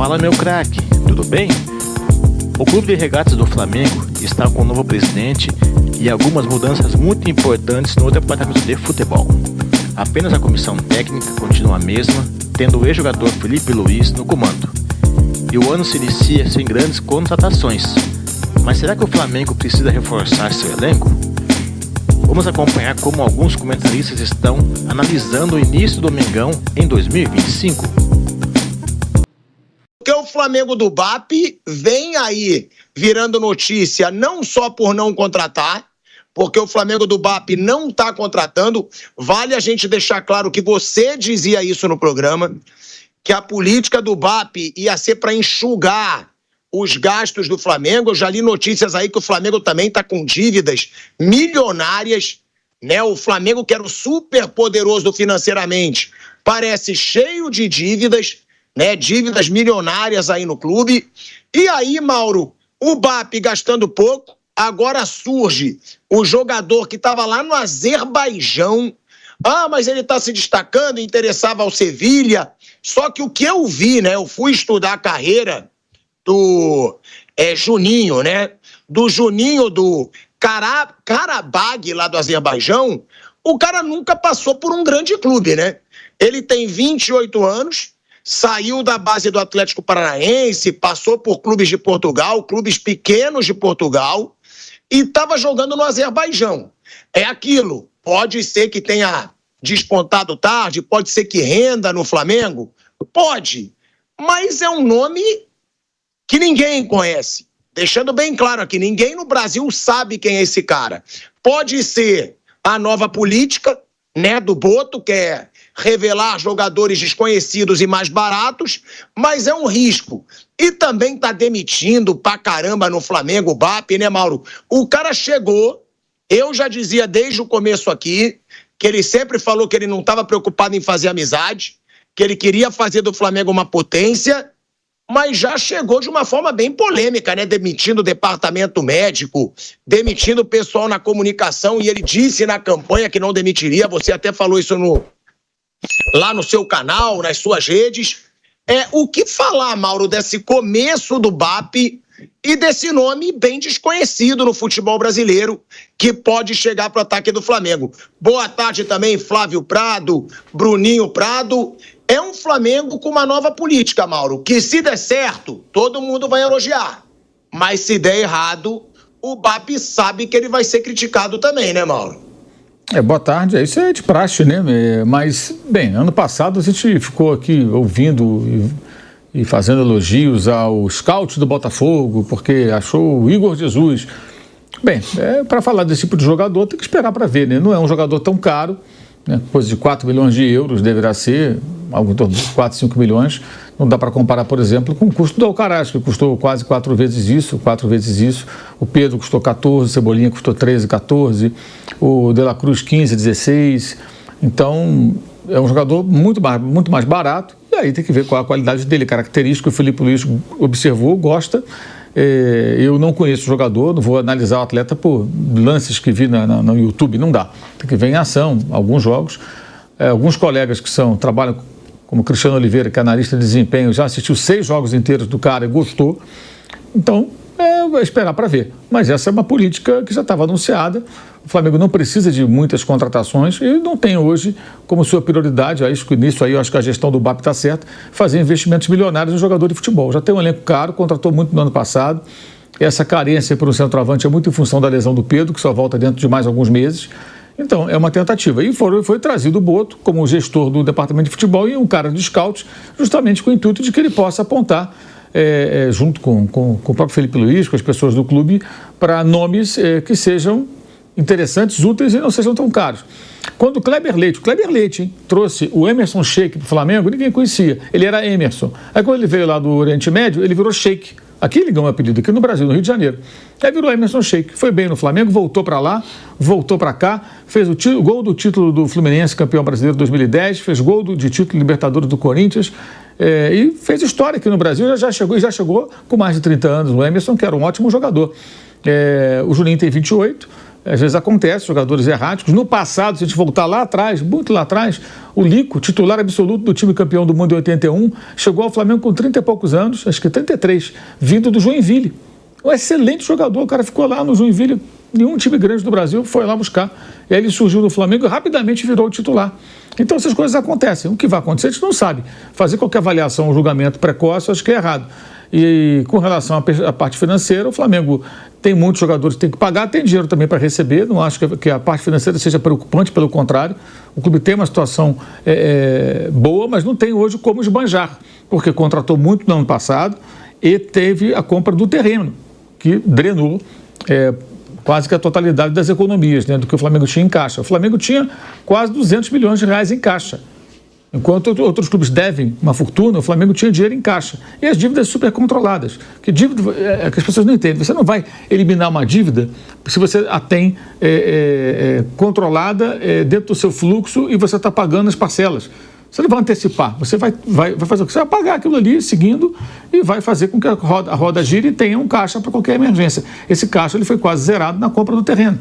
Fala, meu craque, tudo bem? O Clube de Regatas do Flamengo está com um novo presidente e algumas mudanças muito importantes no departamento de futebol. Apenas a comissão técnica continua a mesma, tendo o ex-jogador Felipe Luiz no comando. E o ano se inicia sem grandes contratações. Mas será que o Flamengo precisa reforçar seu elenco? Vamos acompanhar como alguns comentaristas estão analisando o início do Mengão em 2025. Porque o Flamengo do BAP vem aí virando notícia não só por não contratar, porque o Flamengo do BAP não está contratando. Vale a gente deixar claro que você dizia isso no programa, que a política do BAP ia ser para enxugar os gastos do Flamengo. Eu já li notícias aí que o Flamengo também está com dívidas milionárias, né? O Flamengo, que era o super poderoso financeiramente, parece cheio de dívidas, né? Dívidas milionárias aí no clube. E aí, Mauro, o BAP gastando pouco, agora surge o jogador que estava lá no Azerbaijão. Ah, mas ele está se destacando, interessava ao Sevilha. Só que o que eu vi, né? Eu fui estudar a carreira do Juninho, né? Do Juninho do Karabag, lá do Azerbaijão. O cara nunca passou por um grande clube, né? Ele tem 28 anos, saiu da base do Atlético Paranaense, passou por clubes de Portugal, clubes pequenos de Portugal, e estava jogando no Azerbaijão. É aquilo, pode ser que tenha despontado tarde, pode ser que renda no Flamengo, pode, mas é um nome que ninguém conhece. Deixando bem claro aqui, ninguém no Brasil sabe quem é esse cara. Pode ser a nova política, né, do Boto, que é revelar jogadores desconhecidos e mais baratos, mas é um risco. E também tá demitindo pra caramba no Flamengo o BAP, né, Mauro? O cara chegou, eu já dizia desde o começo aqui, que ele sempre falou que ele não estava preocupado em fazer amizade, que ele queria fazer do Flamengo uma potência, mas já chegou de uma forma bem polêmica, né? Demitindo o departamento médico, demitindo o pessoal na comunicação, e ele disse na campanha que não demitiria, você até falou isso lá no seu canal, nas suas redes. O que falar, Mauro, desse começo do BAP e desse nome bem desconhecido no futebol brasileiro, que pode chegar para o ataque do Flamengo? Boa tarde também, Flávio Prado, Bruninho Prado. É um Flamengo com uma nova política, Mauro, que se der certo, todo mundo vai elogiar. Mas se der errado, o BAP sabe que ele vai ser criticado também, né, Mauro? Boa tarde, isso é de praxe, né? Mas, bem, ano passado a gente ficou aqui ouvindo e fazendo elogios ao scout do Botafogo, porque achou o Igor Jesus. Bem, para falar desse tipo de jogador tem que esperar para ver, né? Não é um jogador tão caro, né? Coisa de 4 milhões de euros deverá ser, algo em torno de 4, 5 milhões. Não dá para comparar, por exemplo, com o custo do Alcaraz, que custou quase 4 vezes isso. O Pedro custou 14, o Cebolinha custou 13, 14, o De La Cruz 15, 16. Então, é um jogador muito mais barato, e aí tem que ver qual a qualidade dele, característica. O Felipe Luiz observou, gosta. Eu não conheço o jogador, não vou analisar o atleta por lances que vi no YouTube, não dá. Tem que ver em ação, alguns jogos. Alguns colegas que trabalham, como Cristiano Oliveira, que é analista de desempenho, já assistiu 6 jogos inteiros do cara e gostou. Então, vai esperar para ver. Mas essa é uma política que já estava anunciada. O Flamengo não precisa de muitas contratações e não tem hoje como sua prioridade, nisso aí eu acho que a gestão do BAP está certa, fazer investimentos milionários no jogador de futebol. Já tem um elenco caro, contratou muito no ano passado. Essa carência para o centroavante é muito em função da lesão do Pedro, que só volta dentro de mais alguns meses. Então, é uma tentativa. E foi trazido o Boto como gestor do departamento de futebol e um cara de scout, justamente com o intuito de que ele possa apontar, junto com o próprio Felipe Luiz, com as pessoas do clube, para nomes que sejam interessantes, úteis e não sejam tão caros. Quando o Kleber Leite trouxe o Emerson Sheik para o Flamengo, ninguém conhecia. Ele era Emerson. Aí quando ele veio lá do Oriente Médio, ele virou Sheik. Aqui ele ganhou um apelido, aqui no Brasil, no Rio de Janeiro. Aí virou Emerson Sheik. Foi bem no Flamengo, voltou para lá, voltou para cá, fez o gol do título do Fluminense, campeão brasileiro de 2010, fez gol de título Libertadores do Corinthians, e fez história aqui no Brasil, já chegou com mais de 30 anos. O Emerson, que era um ótimo jogador. O Juninho tem 28, Às vezes acontece, jogadores erráticos. No passado, se a gente voltar lá atrás, muito lá atrás, o Lico, titular absoluto do time campeão do mundo em 81, chegou ao Flamengo com 30 e poucos anos, acho que 33, vindo do Joinville. Um excelente jogador, o cara ficou lá no Joinville, nenhum time grande do Brasil foi lá buscar. E aí ele surgiu no Flamengo e rapidamente virou o titular. Então essas coisas acontecem. O que vai acontecer a gente não sabe. Fazer qualquer avaliação, julgamento precoce, acho que é errado. E com relação à parte financeira, o Flamengo tem muitos jogadores que tem que pagar, tem dinheiro também para receber, não acho que a parte financeira seja preocupante, pelo contrário. O clube tem uma situação boa, mas não tem hoje como esbanjar, porque contratou muito no ano passado e teve a compra do terreno, que drenou quase que a totalidade das economias, né, do que o Flamengo tinha em caixa. O Flamengo tinha quase 200 milhões de reais em caixa. Enquanto outros clubes devem uma fortuna, o Flamengo tinha dinheiro em caixa. E as dívidas super controladas. Que dívida que as pessoas não entendem. Você não vai eliminar uma dívida se você a tem controlada dentro do seu fluxo e você está pagando as parcelas. Você não vai antecipar. Você vai fazer o que? Você vai pagar aquilo ali seguindo e vai fazer com que a roda gire e tenha um caixa para qualquer emergência. Esse caixa ele foi quase zerado na compra do terreno.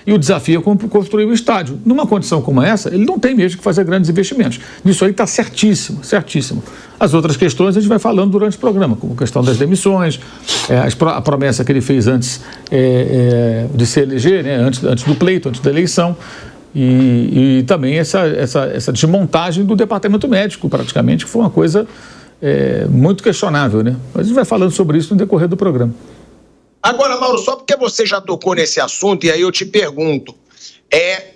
E o desafio é construir o estádio. Numa condição como essa, ele não tem mesmo que fazer grandes investimentos. Nisso aí está certíssimo, certíssimo. As outras questões a gente vai falando durante o programa, como a questão das demissões, a promessa que ele fez antes de se eleger, né, antes do pleito, antes da eleição, e também essa desmontagem do departamento médico, praticamente, que foi uma coisa muito questionável, né? Mas a gente vai falando sobre isso no decorrer do programa. Agora, Mauro, só porque você já tocou nesse assunto, e aí eu te pergunto,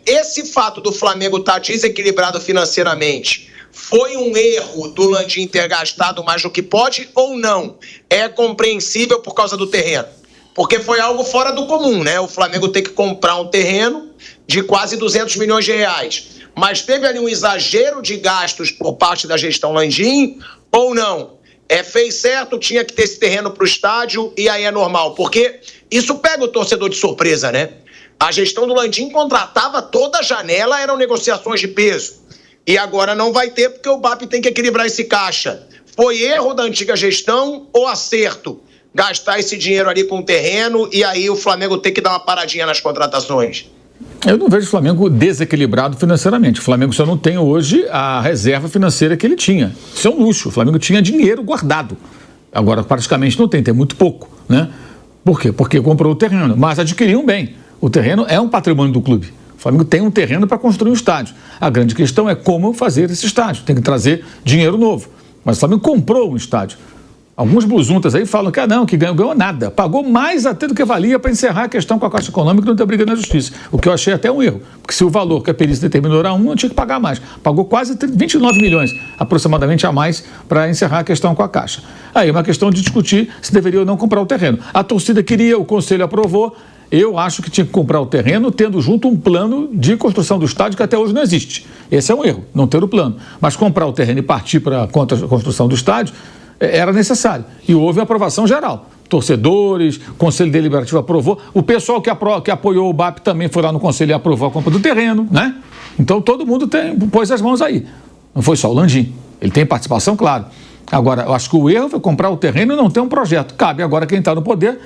esse fato do Flamengo estar desequilibrado financeiramente foi um erro do Landim ter gastado mais do que pode ou não? É compreensível por causa do terreno? Porque foi algo fora do comum, né? O Flamengo ter que comprar um terreno de quase 200 milhões de reais. Mas teve ali um exagero de gastos por parte da gestão Landim ou não? Fez certo, tinha que ter esse terreno para o estádio e aí é normal, porque isso pega o torcedor de surpresa, né? A gestão do Landim contratava toda a janela, eram negociações de peso. E agora não vai ter porque o BAP tem que equilibrar esse caixa. Foi erro da antiga gestão ou acerto? Gastar esse dinheiro ali com o terreno e aí o Flamengo ter que dar uma paradinha nas contratações? Eu não vejo o Flamengo desequilibrado financeiramente. O Flamengo só não tem hoje a reserva financeira que ele tinha. Isso é um luxo. O Flamengo tinha dinheiro guardado. Agora praticamente não tem muito pouco, né? Por quê? Porque comprou o terreno, mas adquiriu um bem. O terreno é um patrimônio do clube. O Flamengo tem um terreno para construir um estádio. A grande questão é como fazer esse estádio. Tem que trazer dinheiro novo. Mas o Flamengo comprou um estádio. Alguns busuntas aí falam que não, que ganhou nada. Pagou mais até do que valia para encerrar a questão com a Caixa Econômica e não ter briga na Justiça. O que eu achei até um erro. Porque se o valor que a perícia determinou era não tinha que pagar mais. Pagou quase 29 milhões, aproximadamente a mais, para encerrar a questão com a Caixa. Aí é uma questão de discutir se deveria ou não comprar o terreno. A torcida queria, o Conselho aprovou. Eu acho que tinha que comprar o terreno tendo junto um plano de construção do estádio que até hoje não existe. Esse é um erro, não ter o plano. Mas comprar o terreno e partir para a construção do estádio era necessário. E houve aprovação geral. Torcedores, Conselho Deliberativo aprovou. O pessoal que apoiou o BAP também foi lá no Conselho e aprovou a compra do terreno, né? Então todo mundo pôs as mãos aí. Não foi só o Landim. Ele tem participação, claro. Agora, eu acho que o erro foi comprar o terreno e não ter um projeto. Cabe agora quem está no poder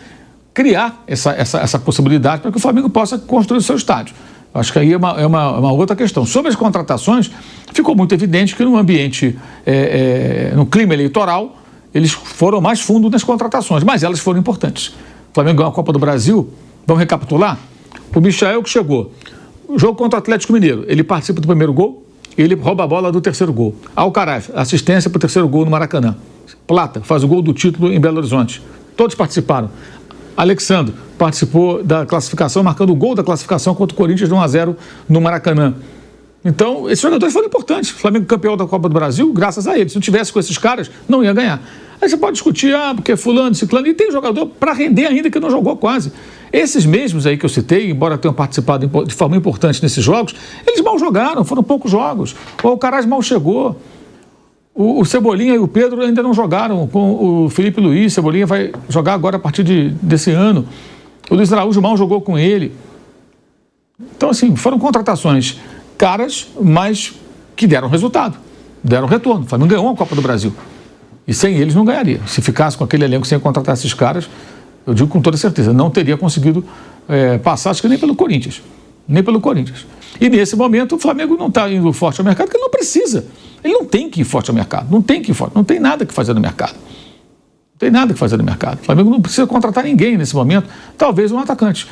criar essa possibilidade para que o Flamengo possa construir o seu estádio. Acho que aí é uma outra questão. Sobre as contratações, ficou muito evidente que no ambiente, no clima eleitoral, eles foram mais fundo nas contratações, mas elas foram importantes. O Flamengo ganhou a Copa do Brasil, vamos recapitular? O Michael que chegou, o jogo contra o Atlético Mineiro, ele participa do primeiro gol, ele rouba a bola do terceiro gol. Alcaraz, assistência para o terceiro gol no Maracanã. Plata, faz o gol do título em Belo Horizonte. Todos participaram. Alexandre participou da classificação, marcando o gol da classificação contra o Corinthians de 1-0 no Maracanã. Então, esses jogadores foram importantes. O Flamengo campeão da Copa do Brasil, graças a eles. Se não tivesse com esses caras, não ia ganhar. Aí você pode discutir, porque fulano, ciclano, e tem jogador para render ainda que não jogou quase. Esses mesmos aí que eu citei, embora tenham participado de forma importante nesses jogos, eles mal jogaram, foram poucos jogos. O Alcaraz mal chegou. O Cebolinha e o Pedro ainda não jogaram com o Felipe Luiz. Cebolinha vai jogar agora a partir desse ano. O Luiz Araújo mal jogou com ele. Então, assim, foram contratações caras, mas que deram resultado, deram retorno. O Flamengo ganhou a Copa do Brasil. E sem eles não ganharia. Se ficasse com aquele elenco sem contratar esses caras, eu digo com toda certeza, não teria conseguido passar, acho que nem pelo Corinthians. Nem pelo Corinthians. E nesse momento o Flamengo não está indo forte ao mercado, porque ele não precisa. Ele não tem que ir forte ao mercado. Não tem que ir forte. Não tem nada que fazer no mercado. Não tem nada que fazer no mercado. O Flamengo não precisa contratar ninguém nesse momento. Talvez um atacante.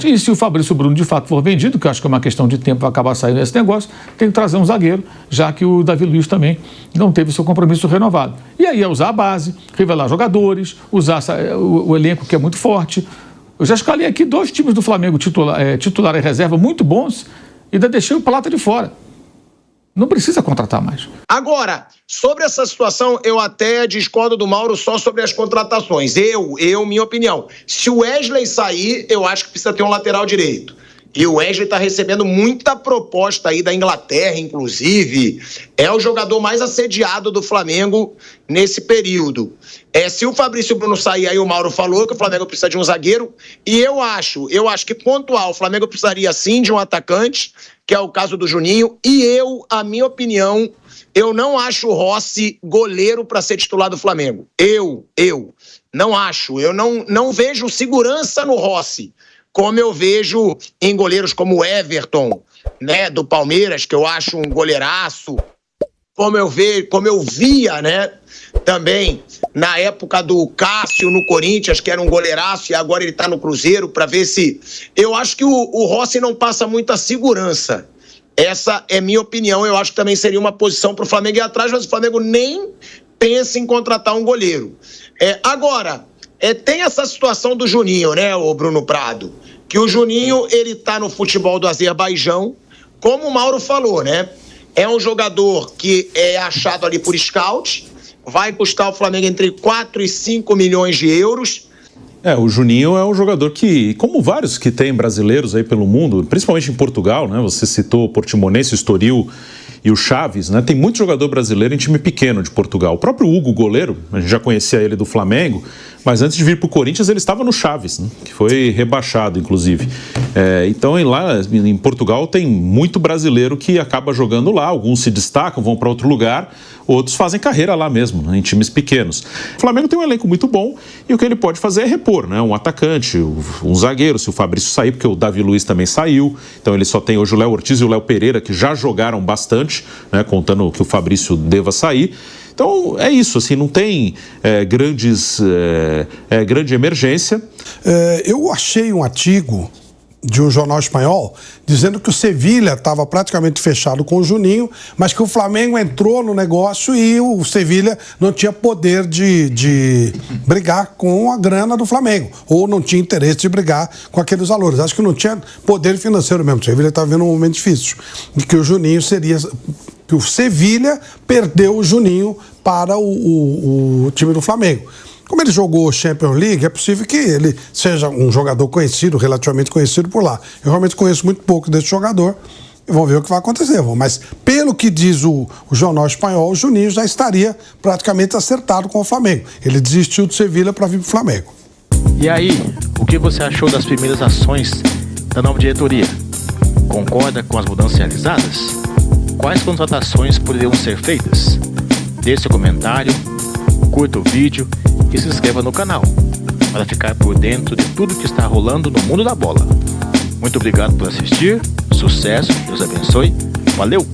E se o Fabrício Bruno de fato for vendido, que eu acho que é uma questão de tempo para acabar saindo esse negócio, tem que trazer um zagueiro, já que o Davi Luiz também não teve seu compromisso renovado. E aí é usar a base, revelar jogadores, usar o elenco que é muito forte. Eu já escalei aqui 2 times do Flamengo titular e reserva muito bons e ainda deixei o Plata de fora. Não precisa contratar mais. Agora, sobre essa situação, eu até discordo do Mauro só sobre as contratações. Minha opinião. Se o Wesley sair, eu acho que precisa ter um lateral direito. E o Wesley está recebendo muita proposta aí da Inglaterra, inclusive. É o jogador mais assediado do Flamengo nesse período. Se o Fabrício Bruno sair, aí o Mauro falou que o Flamengo precisa de um zagueiro. E eu acho que pontual, o Flamengo precisaria sim de um atacante, que é o caso do Juninho. E a minha opinião, eu não acho o Rossi goleiro para ser titular do Flamengo. Eu não acho. Eu não vejo segurança no Rossi, como eu vejo em goleiros como o Everton, né, do Palmeiras, que eu acho um goleiraço, como eu via, né, também na época do Cássio no Corinthians, que era um goleiraço, e agora ele está no Cruzeiro, para ver se... Eu acho que o Rossi não passa muita segurança. Essa é minha opinião. Eu acho que também seria uma posição para o Flamengo ir atrás, mas o Flamengo nem pensa em contratar um goleiro. Agora, tem essa situação do Juninho, né, o Bruno Prado? Que o Juninho, ele tá no futebol do Azerbaijão, como o Mauro falou, né? É um jogador que é achado ali por scout, vai custar ao Flamengo entre 4 e 5 milhões de euros. O Juninho é um jogador que, como vários que tem brasileiros aí pelo mundo, principalmente em Portugal, né? Você citou o Portimonense, o Estoril e o Chaves, né? Tem muito jogador brasileiro em time pequeno de Portugal. O próprio Hugo, goleiro, a gente já conhecia ele do Flamengo, mas antes de vir para o Corinthians ele estava no Chaves, né? Que foi rebaixado, inclusive. Então lá em Portugal tem muito brasileiro que acaba jogando lá, alguns se destacam, vão para outro lugar, outros fazem carreira lá mesmo, né? Em times pequenos. O Flamengo tem um elenco muito bom e o que ele pode fazer é repor, né? Um atacante, um zagueiro, se o Fabrício sair, porque o Davi Luiz também saiu, então ele só tem hoje o Léo Ortiz e o Léo Pereira, que já jogaram bastante, né? Contando que o Fabrício deva sair. Então é isso, assim, não tem grande emergência. Eu achei um artigo de um jornal espanhol dizendo que o Sevilha estava praticamente fechado com o Juninho, mas que o Flamengo entrou no negócio e o Sevilha não tinha poder de brigar com a grana do Flamengo, ou não tinha interesse de brigar com aqueles valores. Acho que não tinha poder financeiro mesmo. O Sevilha estava vendo um momento difícil, e que o Juninho seria... que o Sevilha perdeu o Juninho para o time do Flamengo. Como ele jogou Champions League, é possível que ele seja um jogador conhecido, relativamente conhecido por lá. Eu realmente conheço muito pouco desse jogador. Vamos ver o que vai acontecer. Mas, pelo que diz o jornal espanhol, o Juninho já estaria praticamente acertado com o Flamengo. Ele desistiu do Sevilha para vir para o Flamengo. E aí, o que você achou das primeiras ações da nova diretoria? Concorda com as mudanças realizadas? Quais contratações poderiam ser feitas? Deixe seu comentário, curta o vídeo e se inscreva no canal para ficar por dentro de tudo que está rolando no mundo da bola. Muito obrigado por assistir, sucesso, Deus abençoe, valeu!